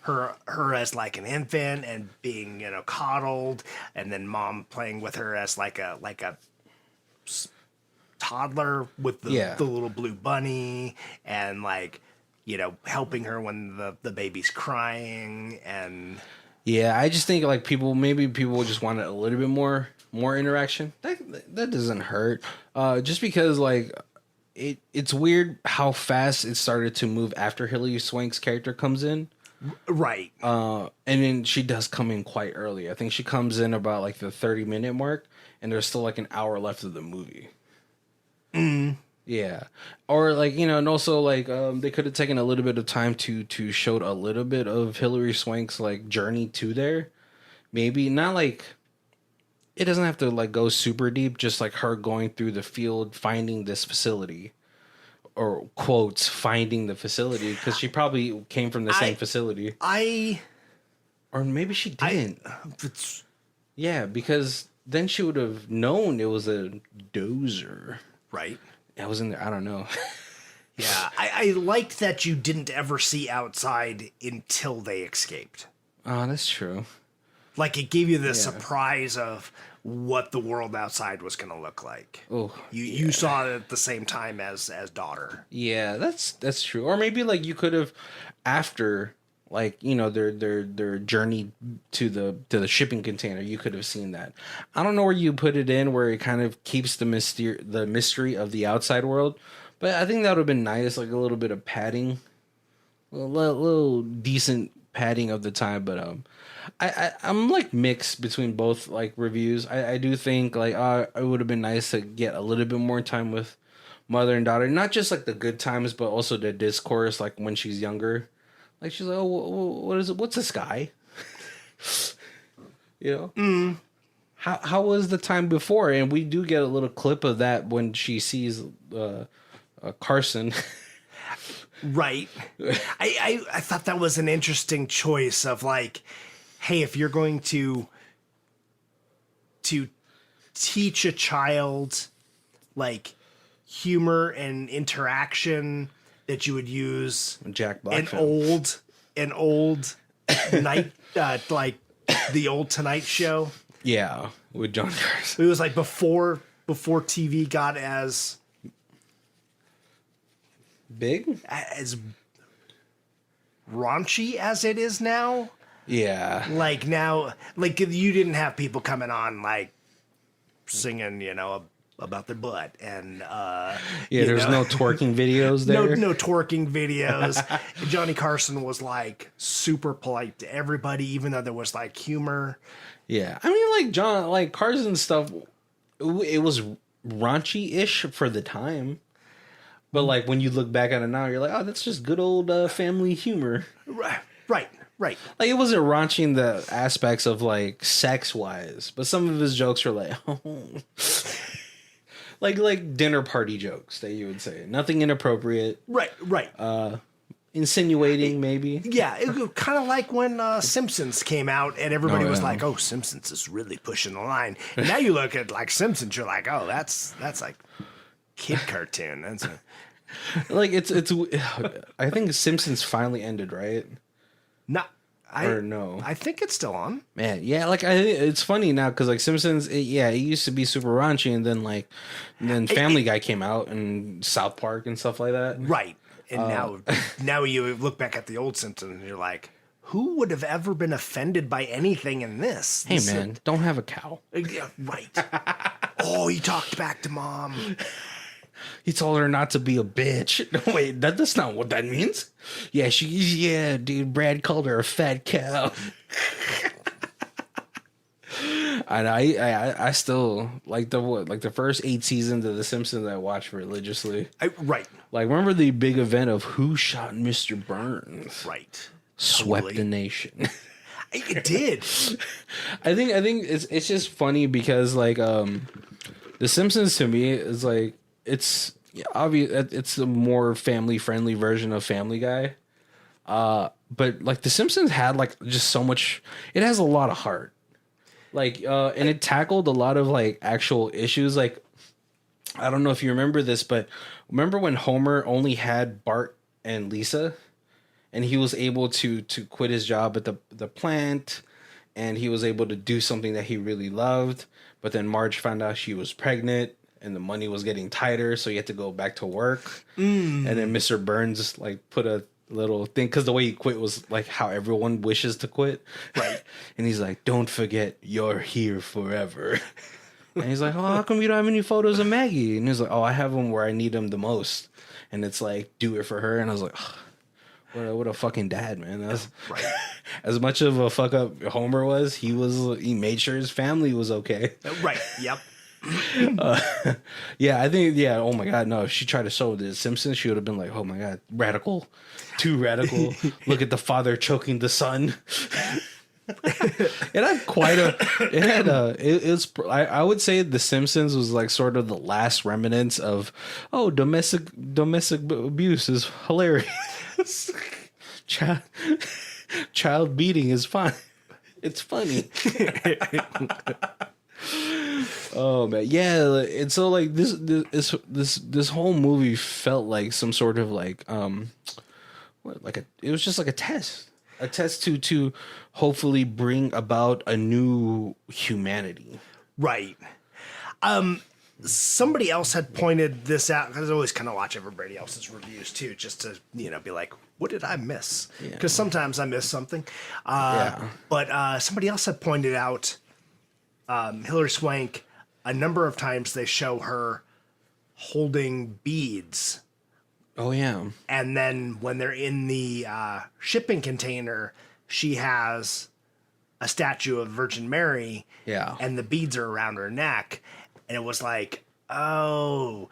B: her as an infant and being coddled, and then mom playing with her as a toddler with the little blue bunny, and helping her when the baby's crying. And
A: I just think people just wanted a little bit more interaction. That doesn't hurt. Just because it's weird how fast it started to move after Hilary Swank's character comes in.
B: Right.
A: And then she does come in quite early. I think she comes in about the 30-minute mark, and there's still an hour left of the movie.
B: Mm.
A: Yeah. Or and also they could have taken a little bit of time to show a little bit of Hilary Swank's journey to there. Maybe not it doesn't have to go super deep, just her going through the field, finding this facility, or quotes finding the facility, because she probably came from the same facility.
B: I
A: Or maybe she didn't.
B: It's
A: Yeah, because then she would have known it was a dozer.
B: right.
A: I was in there. I don't know.
B: Yeah, I liked that you didn't ever see outside until they escaped.
A: Oh, that's true.
B: Like, it gave you the surprise of what the world outside was going to look like.
A: Oh,
B: You saw it at the same time as daughter.
A: yeah, that's true. Or maybe like you could have after like their journey to the shipping container. You could have seen that. I don't know where you put it in where it kind of keeps the mystery of the outside world, but I think that would have been nice, like a little bit of padding, a little decent padding of the time. But I'm like mixed between both like reviews. I do think like it would have been nice to get a little bit more time with mother and daughter, not just like the good times, but also the discourse like when she's younger. Like she's like, oh, what is it? What's a sky? How was the time before? And we do get a little clip of that when she sees Carson.
B: Right. I thought that was an interesting choice of like, hey, if you're going to teach a child like humor and interaction, that you would use
A: Jack Black
B: an old night like the old Tonight Show.
A: Yeah, with John Carson.
B: It was like before TV got as
A: big,
B: as raunchy as it is now.
A: Yeah.
B: Like now, like you didn't have people coming on like singing, about their butt and
A: there's no twerking videos there.
B: No twerking videos. Johnny Carson was like super polite to everybody, even though there was like humor.
A: Yeah. I mean like Carson stuff, it was raunchy-ish for the time. But like when you look back at it now, you're like, oh, that's just good old family humor.
B: Right.
A: Like it wasn't raunchy in the aspects of like sex wise, but some of his jokes were like, oh. like dinner party jokes that you would say. Nothing inappropriate.
B: Right.
A: Insinuating maybe.
B: Yeah, it was kind of like when Simpsons came out and everybody was like, oh, Simpsons is really pushing the line. And now you look at like Simpsons, you're like, oh, that's like kid cartoon. That's
A: like it's I think Simpsons finally ended, right? No.
B: I think it's still on.
A: Man, yeah, like it's funny now because like Simpsons, it used to be super raunchy, and then Family Guy came out and South Park and stuff like that.
B: Right, and now you look back at the old Simpsons and you're like, who would have ever been offended by anything in this?
A: Hey man, don't have a cow.
B: Yeah, right. Oh, he talked back to mom.
A: He told her not to be a bitch. No, wait, that's not what that means. Yeah, dude, Brad called her a fat cow. And I still like the first 8 seasons of The Simpsons I watched religiously.
B: Right.
A: Like remember the big event of who shot Mr. Burns?
B: Right.
A: Swept the nation.
B: It did.
A: I think it's just funny because like The Simpsons to me is like it's obvious it's a more family friendly version of Family Guy. But like The Simpsons had like just so much, it has a lot of heart. Like and it tackled a lot of like actual issues. Like I don't know if you remember this, but remember when Homer only had Bart and Lisa and he was able to quit his job at the plant and he was able to do something that he really loved, but then Marge found out she was pregnant and the money was getting tighter, so he had to go back to work. And then Mr. Burns like put a little thing because the way he quit was like how everyone wishes to quit, right? And he's like, "Don't forget, you're here forever." And he's like, "Oh, how come you don't have any photos of Maggie?" And he's like, "Oh, I have them where I need them the most." And it's like, do it for her. And I was like, oh, what a fucking dad, man. That's
B: right.
A: As much of a fuck up Homer was, he made sure his family was okay.
B: Right. Yep.
A: I think oh my god, no, if she tried to show the Simpsons, she would have been like, oh my god, radical, too radical. Look at the father choking the son. It had quite I would say The Simpsons was like sort of the last remnants of domestic abuse is hilarious. Child beating is fine. It's funny. Oh man, yeah. And so like this whole movie felt like some sort of like it was just like a test to hopefully bring about a new humanity.
B: Right. Somebody else had pointed this out, because I always kind of watch everybody else's reviews too, just to, be like, what did I miss? Because sometimes I miss something. But somebody else had pointed out Hilary Swank, a number of times they show her holding beads.
A: Oh yeah.
B: And then when they're in the shipping container, she has a statue of Virgin Mary.
A: Yeah.
B: And the beads are around her neck. And it was like, oh,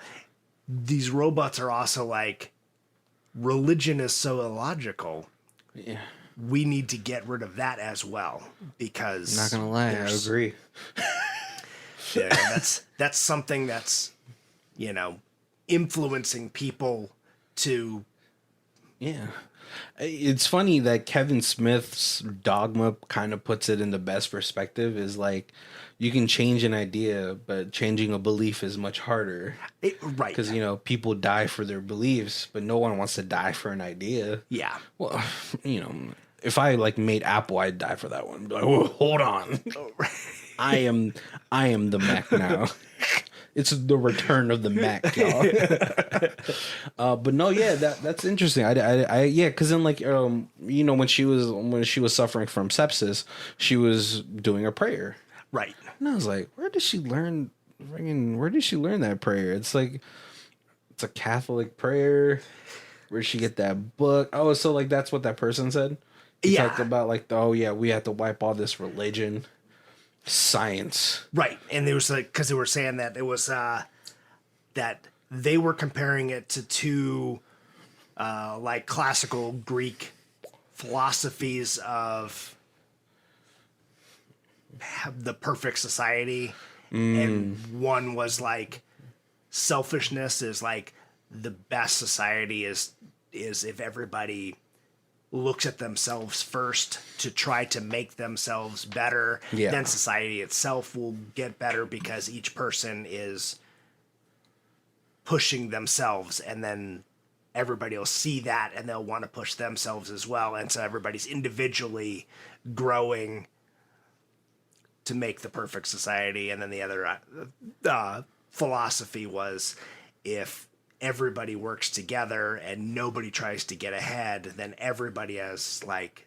B: these robots are also like, religion is so illogical.
A: Yeah.
B: We need to get rid of that as well, because
A: Not gonna lie, I agree.
B: that's something that's, influencing people to.
A: Yeah. It's funny that Kevin Smith's Dogma kind of puts it in the best perspective, is like, you can change an idea, but changing a belief is much harder.
B: Right.
A: Because, people die for their beliefs, but no one wants to die for an idea.
B: Yeah.
A: Well, if I like made Apple, I'd die for that one. Be like, oh, hold on. I am the Mac now. It's the return of the Mac, y'all. But no, yeah, that's interesting. Yeah, because then like when she was suffering from sepsis, she was doing a prayer.
B: Right.
A: And I was like, where did she learn that prayer? It's like, it's a Catholic prayer. Where'd she get that book? Oh, so like that's what that person said? He talked about like, we have to wipe all this religion, science.
B: Right. And there was like, because they were saying that it was that they were comparing it to two like classical Greek philosophies of the perfect society. And one was like, selfishness is like, the best society is if everybody looks at themselves first to try to make themselves better. Then society itself will get better, because each person is pushing themselves, and then everybody will see that and they'll want to push themselves as well. And so everybody's individually growing to make the perfect society. And then the other philosophy was, if everybody works together and nobody tries to get ahead, then everybody as like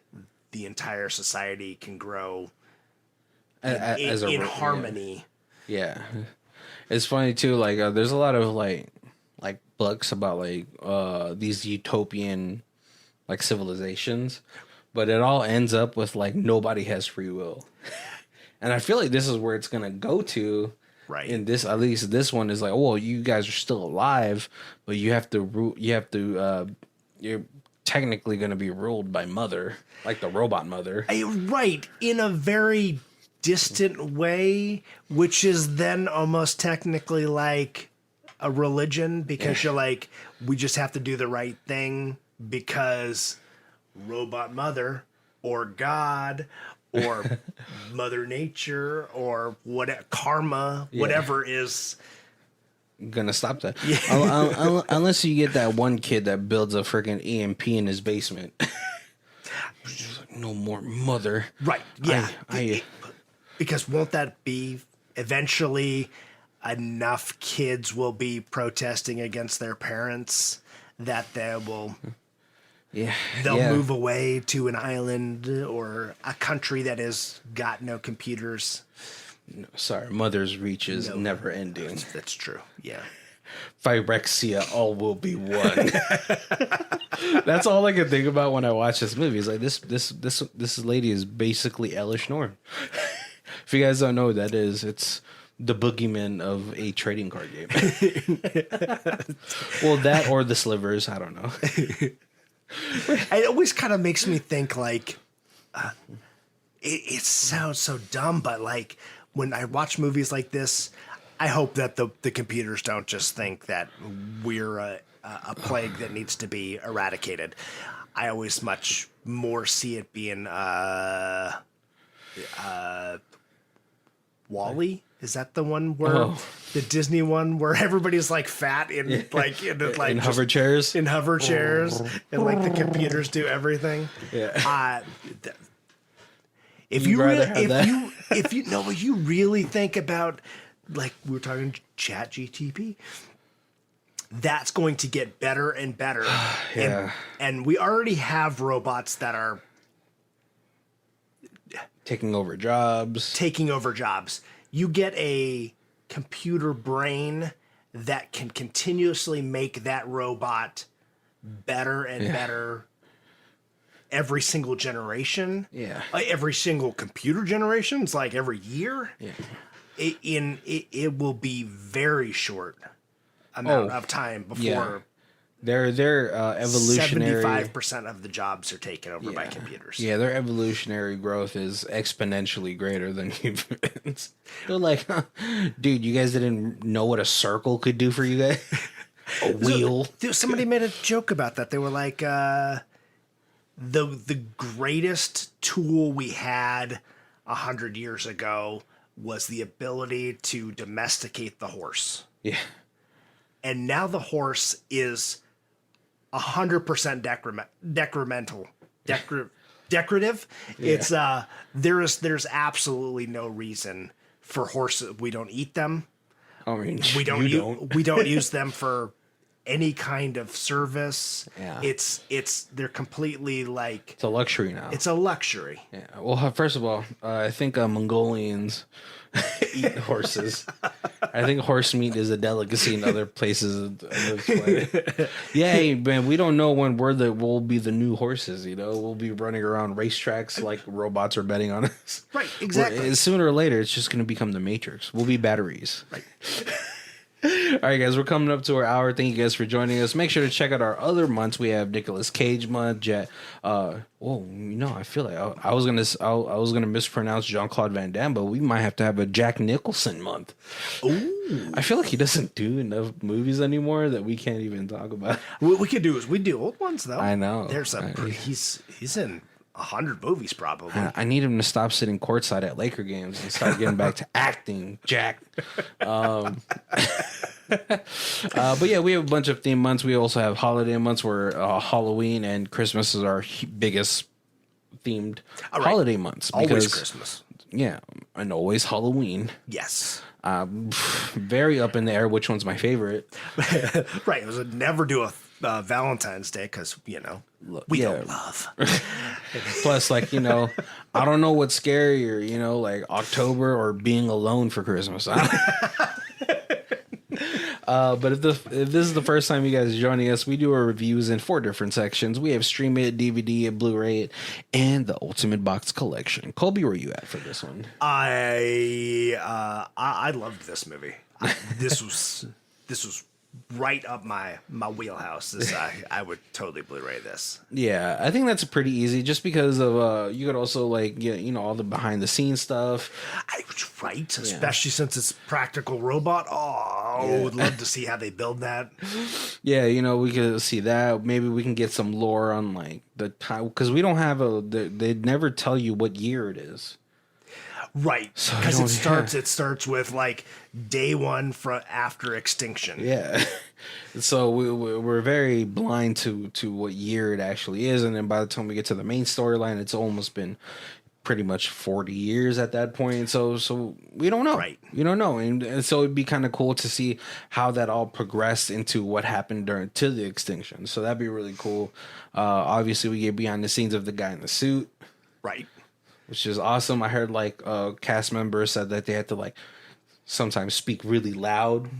B: the entire society can grow in harmony.
A: Yeah. It's funny too, like there's a lot of like books about like these utopian like civilizations, but it all ends up with like nobody has free will. And I feel like this is where it's gonna go to. Right. And this, at least this one is like, well, you guys are still alive, but you're technically going to be ruled by Mother, like the robot Mother.
B: Right. In a very distant way, which is then almost technically like a religion, because you're like, we just have to do the right thing because robot Mother or God or Mother Nature or whatever, karma, whatever is
A: gonna stop that. Unless you get that one kid that builds a freaking EMP in his basement. No more Mother.
B: Right. Yeah. Because won't that be eventually enough kids will be protesting against their parents that they will... They'll move away to an island or a country that has got no computers.
A: No, sorry, Mother's reach is never ending.
B: That's true. Yeah.
A: Phyrexia, all will be one. That's all I can think about when I watch this movie. Is like this lady is basically Elish Norm. If you guys don't know what that is, it's the boogeyman of a trading card game. Well, that or the slivers. I don't know.
B: It always kind of makes me think like, it sounds so dumb, but like when I watch movies like this, I hope that the computers don't just think that we're a plague that needs to be eradicated. I always much more see it being Wall-E? Is that the one where the Disney one where everybody's like fat in like
A: in hover chairs?
B: In hover chairs, and like the computers do everything.
A: Yeah.
B: If you really think about, like we were talking Chat GTP, that's going to get better and better.
A: Yeah.
B: And we already have robots that are
A: taking over jobs.
B: You get a computer brain that can continuously make that robot better and better every single generation.
A: Yeah.
B: Every single computer generation. It's like every year.
A: Yeah.
B: It will be very short amount of time before
A: their evolutionary
B: 75% of the jobs are taken over by computers.
A: Yeah, their evolutionary growth is exponentially greater than humans. They're like, dude, you guys didn't know what a circle could do for you guys? A wheel.
B: Somebody made a joke about that. They were like, the greatest tool we had 100 years ago was the ability to domesticate the horse.
A: Yeah.
B: And now the horse is 100% decorative. Yeah. It's there's absolutely no reason for horses. We don't eat them.
A: I mean,
B: we don't use them for any kind of service.
A: Yeah.
B: They're completely like,
A: it's a luxury now.
B: It's a luxury.
A: Yeah. Well, first of all, I think Mongolians eat horses. I think horse meat is a delicacy in other places of the planet. Yeah, man, we don't know when we'll be the new horses, you know? We'll be running around racetracks like robots are betting on us.
B: Right, exactly.
A: Sooner or later, it's just going to become the Matrix. We'll be batteries. Right. All right, guys, we're coming up to our hour. Thank you guys for joining us. Make sure to check out our other months. We have Nicolas Cage month. I feel like I was gonna mispronounce Jean-Claude Van Damme, but we might have to have a Jack Nicholson month. Ooh. I feel like he doesn't do enough movies anymore that we can't even talk about.
B: What we could do is we do old ones though.
A: I know.
B: He's in 100 movies probably.
A: I need him to stop sitting courtside at Laker games and start getting back to acting, Jack. But yeah, we have a bunch of theme months. We also have holiday months where Halloween and Christmas is our biggest themed holiday months.
B: Always Christmas.
A: Yeah, and always Halloween.
B: Yes.
A: Very up in the air which one's my favorite.
B: Right. It was never do a Valentine's Day because, we don't love.
A: Plus, I don't know what's scarier, like October or being alone for Christmas. But if this is the first time you guys are joining us, we do our reviews in 4 different sections. We have Stream It, DVD It, Blu-ray It, and the Ultimate Box Collection. Colby, where are you at for this one?
B: I loved this movie. This was right up my wheelhouse. I would totally Blu-ray this.
A: Yeah, I think that's pretty easy just because of you could also all the behind the scenes stuff.
B: Right, especially since it's practical robot. I would love to see how they build that.
A: Yeah, we could see that. Maybe we can get some lore on the time because we don't have they never tell you what year it is.
B: Right, because it starts with day one after extinction.
A: Yeah, so we're very blind to what year it actually is, and then by the time we get to the main storyline, it's almost been pretty much 40 years at that point. So we don't know. Right, we don't know, and so it'd be kind of cool to see how that all progressed into what happened to the extinction. So that'd be really cool. Obviously, we get behind the scenes of the guy in the suit.
B: Right.
A: Which is awesome. I heard cast members said that they had to sometimes speak really loud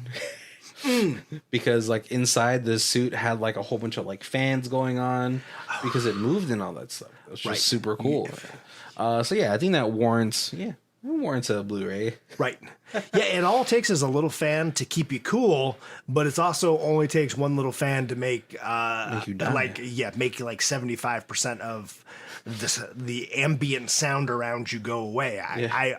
A: because inside the suit had a whole bunch of fans going on because it moved and all that stuff. It was just super cool. So yeah, I think that warrants a Blu-ray. Right.
B: Yeah, it all takes is a little fan to keep you cool, but it's also only takes one little fan to make you die. Make 75% of the ambient sound around you go away. I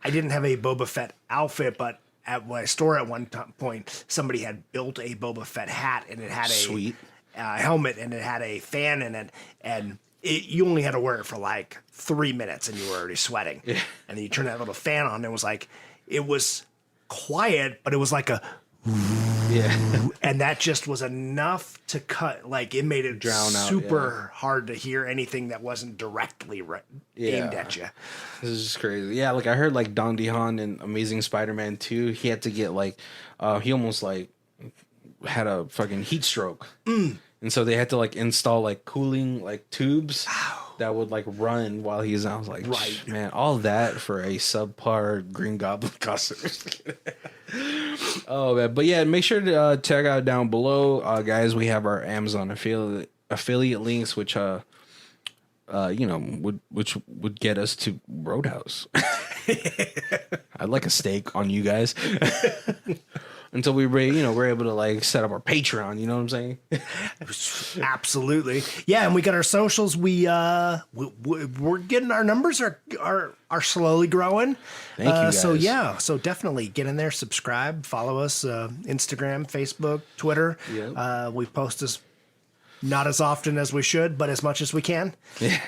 B: didn't have a Boba Fett outfit, but at my store at one point, somebody had built a Boba Fett hat and it had a helmet and it had a fan in it, and you only had to wear it for like 3 minutes and you were already sweating.
A: Yeah.
B: And then you turn that little fan on and it was like, it was quiet, but it was like a,
A: Yeah.
B: and that just was enough to cut, like it made it
A: Drown out,
B: super hard to hear anything that wasn't directly aimed at you.
A: This is just crazy. Yeah, like I heard like Don DeHaan in Amazing Spider-Man 2, he had to get like he almost like had a fucking heat stroke. And so they had to like install like cooling like tubes that would like run while he's out. I was like,
B: Right.
A: man, all that for a subpar Green Goblin costume. Oh man, but yeah, make sure to check out down below, guys. We have our Amazon affiliate links, which which would get us to Roadhouse. I'd like a steak on you guys. Until we're able to like set up our Patreon, you know what I'm saying?
B: Absolutely. Yeah, and we got our socials. We're getting, our numbers are slowly growing.
A: Thank you guys.
B: So definitely get in there, subscribe, follow us, Instagram, Facebook, Twitter.
A: Yep.
B: We post this not as often as we should, but as much as we can.
A: Yeah.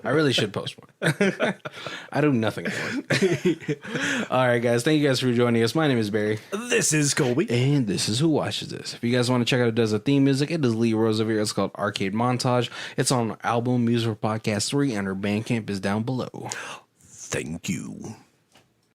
A: I really should post one. I do nothing anymore. All right, guys. Thank you guys for joining us. My name is Barry.
B: This is Colby.
A: And this is Who Watches This. If you guys want to check out who does the theme music, it is Lee Rosevere. It's called Arcade Montage. It's on our album Music for Podcast 3, and our Bandcamp is down below.
B: Thank you.